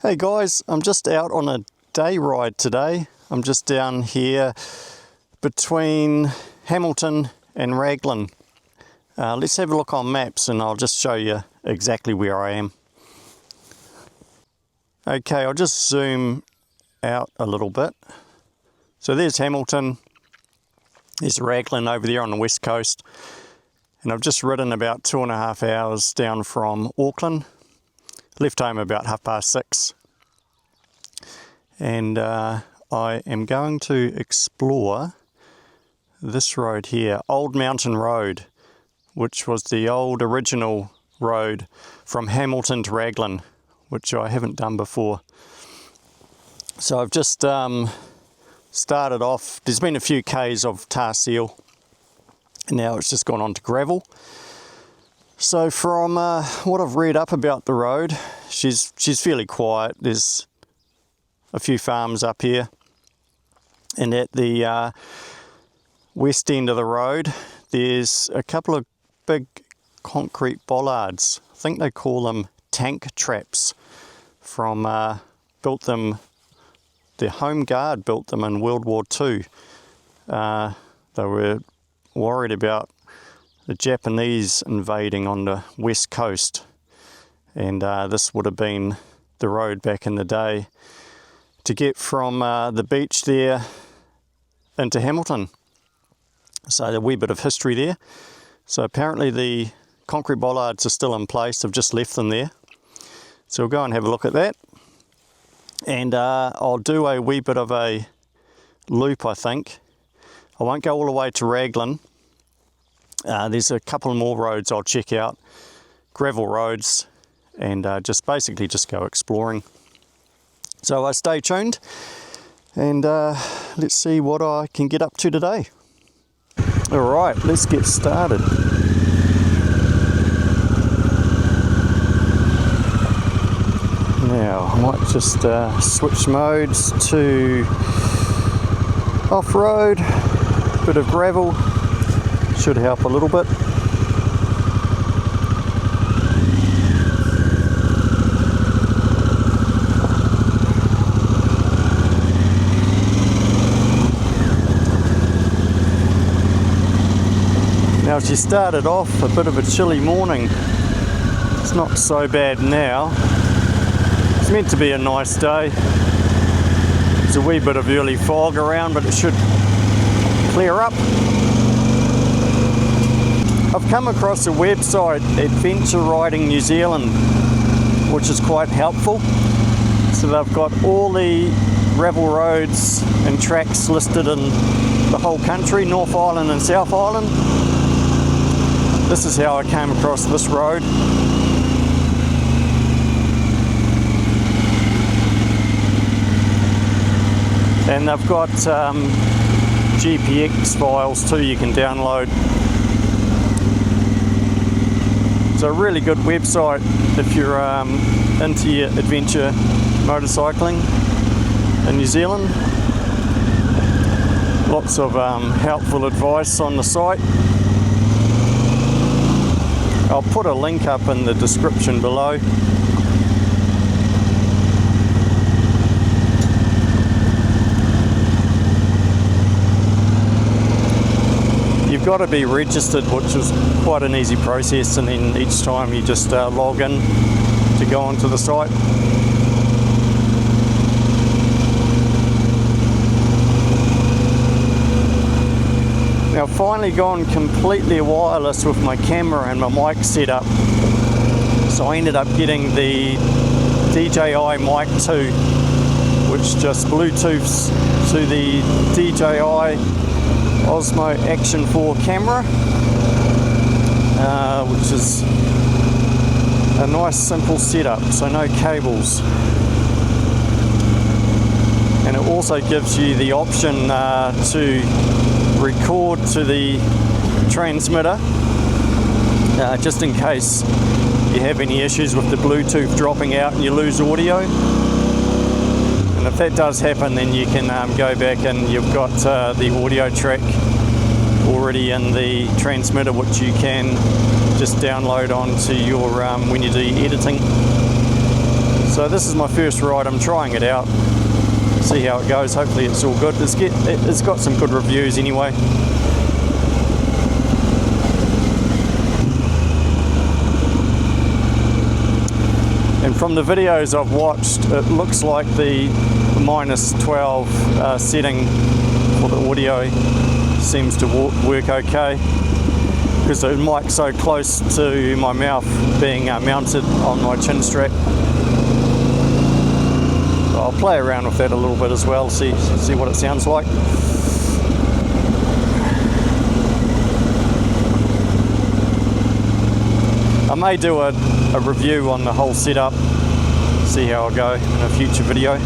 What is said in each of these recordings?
Hey guys, I'm just out on a day ride today. I'm just down here between Hamilton and Raglan. Let's have a look on maps and I'll just show you exactly where I am. Okay, I'll just zoom out a little bit. So there's Hamilton, there's Raglan over there on the west coast, and I've just ridden about 2.5 hours down from Auckland. Left home about 6:30, and I am going to explore this road here, Old Mountain Road, which was the old original road from Hamilton to Raglan, which I haven't done before. So I've just started off. There's been a few k's of tar seal, and now it's just gone on to gravel. So from what I've read up about the road, she's fairly quiet. There's a few farms up here, and at the west end of the road there's a couple of big concrete bollards. I think they call them tank traps. Built them, the Home Guard built them in World War II. They were worried about the Japanese invading on the west coast, and this would have been the road back in the day to get from the beach there into Hamilton. So a wee bit of history there. So apparently the concrete bollards are still in place. I've just left them there. So we'll go and have a look at that, and I'll do a wee bit of a loop, I think. I won't go all the way to Raglan. There's a couple more roads I'll check out, gravel roads, and just go exploring. So stay tuned, and let's see what I can get up to today. Alright, let's get started. Now I might just switch modes to off-road, bit of gravel. Should help a little bit. Now she started off a bit of a chilly morning. It's not so bad now. It's meant to be a nice day. There's a wee bit of early fog around, but it should clear up. I've come across a website, Adventure Riding New Zealand, which is quite helpful. So they've got all the gravel roads and tracks listed in the whole country, North Island and South Island. This is how I came across this road. And they've got GPX files too you can download. It's a really good website if you're into your adventure motorcycling in New Zealand. Lots of helpful advice on the site. I'll put a link up in the description below. You've got to be registered, which is quite an easy process, and then each time you just log in to go onto the site. Now I've finally gone completely wireless with my camera and my mic setup, so I ended up getting the DJI Mic 2, which just Bluetooths to the DJI Osmo Action 4 camera, which is a nice simple setup, so no cables. And it also gives you the option to record to the transmitter, just in case you have any issues with the Bluetooth dropping out and you lose audio. And if that does happen, then you can go back and you've got the audio track already in the transmitter, which you can just download onto your when you do editing. So this is my first ride, I'm trying it out, see how it goes. Hopefully it's all good. It's got some good reviews anyway. And from the videos I've watched, it looks like the -12 setting for the audio seems to work okay, because the mic's so close to my mouth, being mounted on my chin strap. So I'll play around with that a little bit as well, see what it sounds like. I may do a review on the whole setup, see how I go in a future video.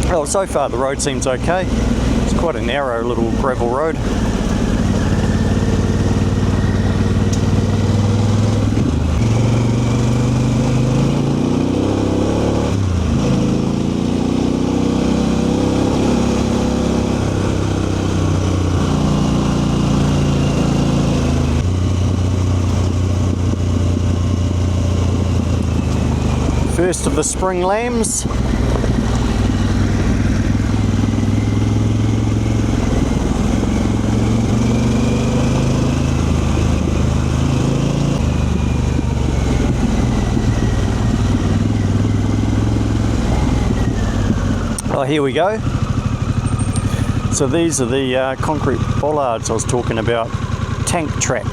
Well, so far the road seems okay. It's quite a narrow little gravel road. First of the spring lambs. Oh, here we go. So these are the concrete bollards I was talking about. Tank trap.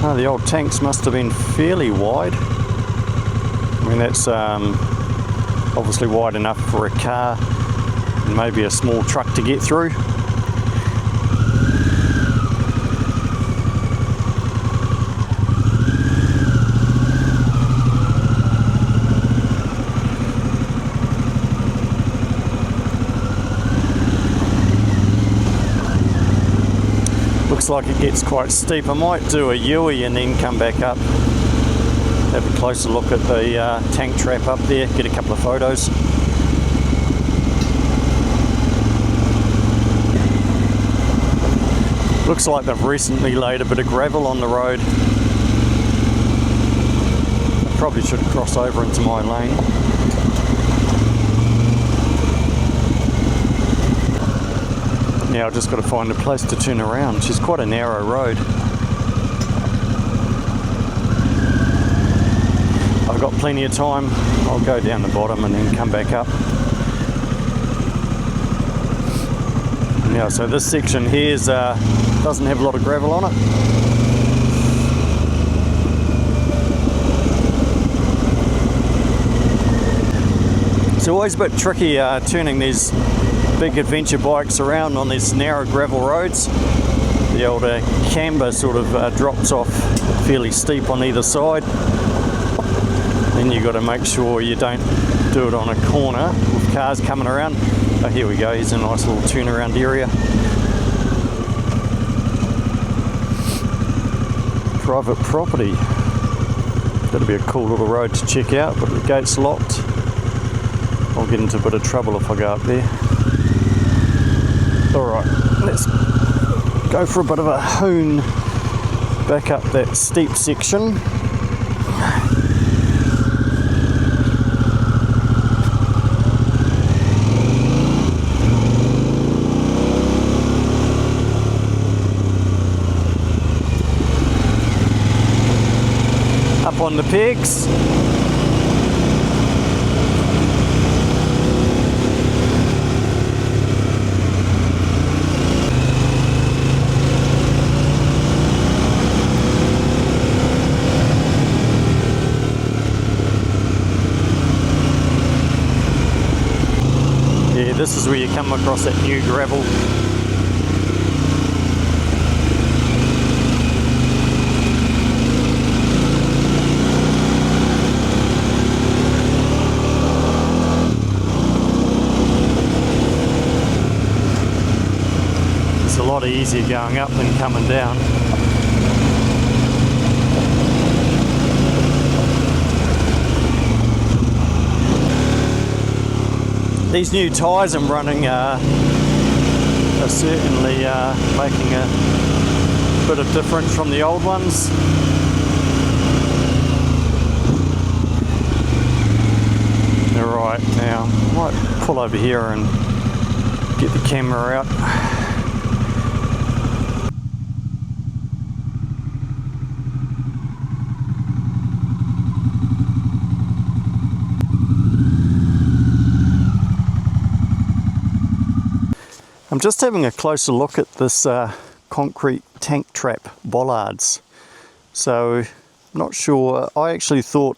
Oh, the old tanks must have been fairly wide. I mean, that's obviously wide enough for a car and maybe a small truck to get through. Looks like it gets quite steep. I might do a U-ey and then come back up, have a closer look at the tank trap up there, get a couple of photos. Looks like they've recently laid a bit of gravel on the road. I probably should cross over into my lane. Now I've just got to find a place to turn around, which is quite a narrow road. I've got plenty of time. I'll go down the bottom and then come back up. Now, so this section here doesn't have a lot of gravel on it. It's always a bit tricky turning these big adventure bikes around on these narrow gravel roads. The old camber sort of drops off fairly steep on either side. Then you've got to make sure you don't do it on a corner with cars coming around. Oh, here we go, here's a nice little turnaround area. Private property. That'll be a cool little road to check out, but the gate's locked. I'll get into a bit of trouble if I go up there. Alright, let's go for a bit of a hoon back up that steep section. Up on the pegs. This is where you come across that new gravel. It's a lot easier going up than coming down. These new tyres I'm running are are certainly making a bit of difference from the old ones. Alright, now I might pull over here and get the camera out. I'm just having a closer look at this concrete tank trap bollards. So, not sure, I actually thought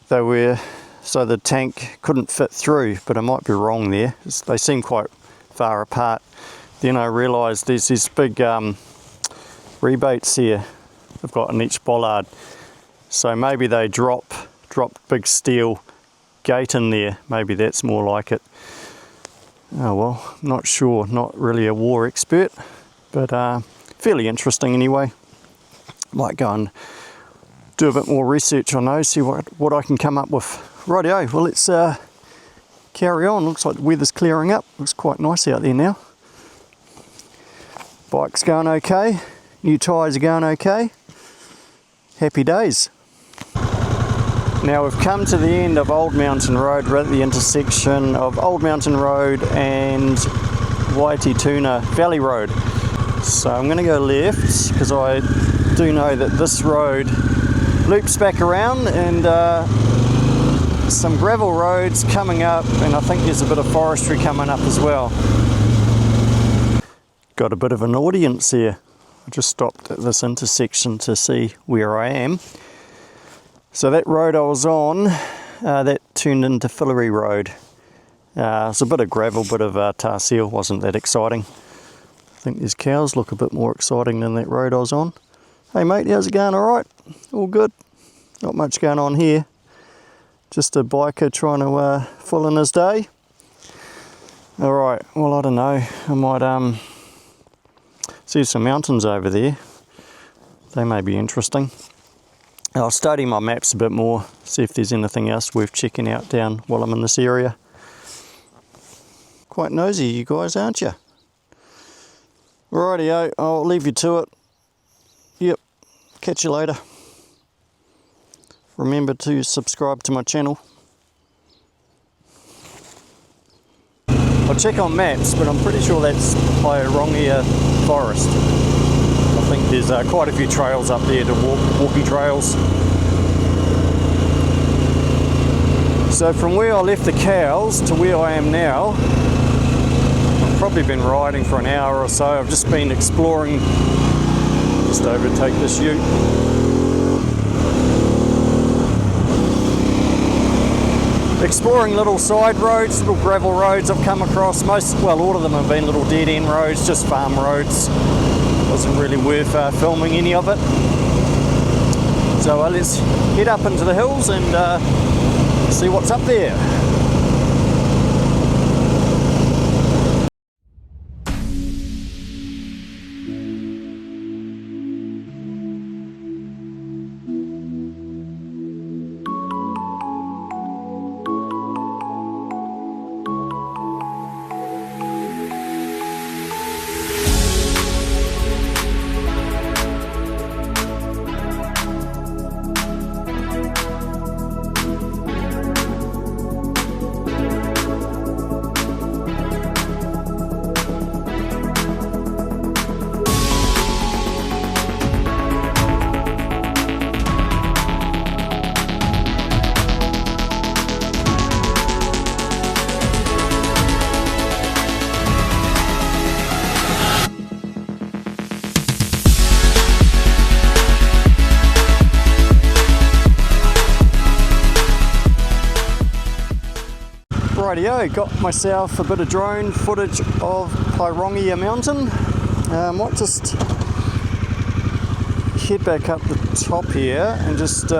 they were so the tank couldn't fit through, but I might be wrong there. They seem quite far apart. Then I realised there's these big rebates here I've got in each bollard. So maybe they dropped big steel gate in there. Maybe that's more like it. Oh well, not sure, not really a war expert, but fairly interesting anyway. Might go and do a bit more research on those, see what I can come up with. Rightio, well let's carry on. Looks like the weather's clearing up, looks quite nice out there now. Bike's going okay, new tyres are going okay, happy days. Now we've come to the end of Old Mountain Road. We're at the intersection of Old Mountain Road and Waitituna Valley Road. So I'm going to go left because I do know that this road loops back around, and some gravel roads coming up, and I think there's a bit of forestry coming up as well. Got a bit of an audience here. I just stopped at this intersection to see where I am. So that road I was on, that turned into Fillery Road. It's a bit of gravel, bit of tar seal, wasn't that exciting. I think these cows look a bit more exciting than that road I was on. Hey mate, how's it going? Alright? All good? Not much going on here. Just a biker trying to fill in his day. Alright, well I don't know, I might see some mountains over there. They may be interesting. I'll study my maps a bit more, see if there's anything else worth checking out down while I'm in this area. Quite nosy you guys, aren't you? Rightio, I'll leave you to it. Yep, catch you later. Remember to subscribe to my channel. I'll check on maps, but I'm pretty sure that's Pyronia Forest. I think there's quite a few trails up there to walking trails. So from where I left the cows to where I am now, I've probably been riding for an hour or so. I've just been exploring, just overtake this ute. Exploring little side roads, little gravel roads I've come across. All of them have been little dead end roads, just farm roads. Wasn't really worth filming any of it. So let's head up into the hills and see what's up there. Rightio, got myself a bit of drone footage of Pyronia Mountain. Might just head back up the top here and just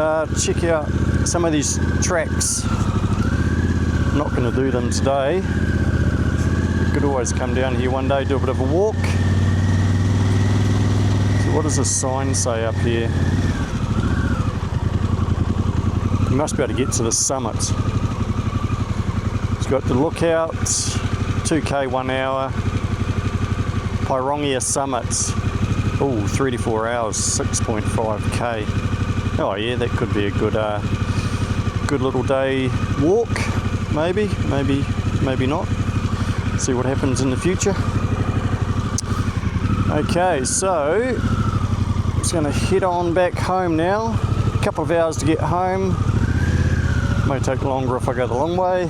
check out some of these tracks. I'm not going to do them today. You could always come down here one day, do a bit of a walk. So what does this sign say up here? You must be able to get to the summit. Got the lookout, 2k 1 hour, Pyronia summits. Oh, 3 to 4 hours, 6.5k. Oh yeah, that could be a good good little day walk. Maybe not. See what happens in the future. Okay, so I'm just going to head on back home now. A couple of hours to get home. May take longer if I go the long way.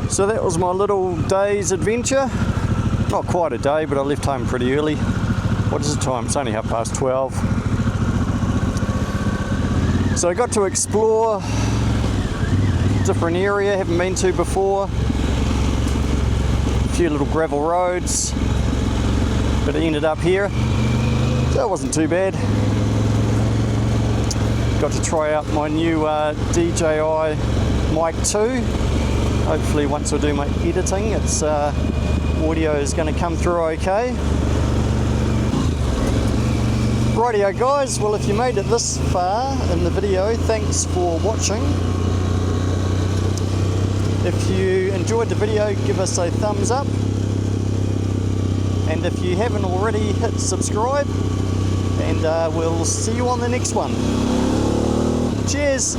So that was my little day's adventure. Not quite a day, but I left home pretty early. What is the time? It's only 12:30. So I got to explore a different area, haven't been to before. A few little gravel roads, but I ended up here. So it wasn't too bad. Got to try out my new DJI Mic 2. Hopefully once I do my editing, its audio is going to come through okay. Rightio guys, well if you made it this far in the video, thanks for watching. If you enjoyed the video, give us a thumbs up. And if you haven't already, hit subscribe. And we'll see you on the next one. Cheers!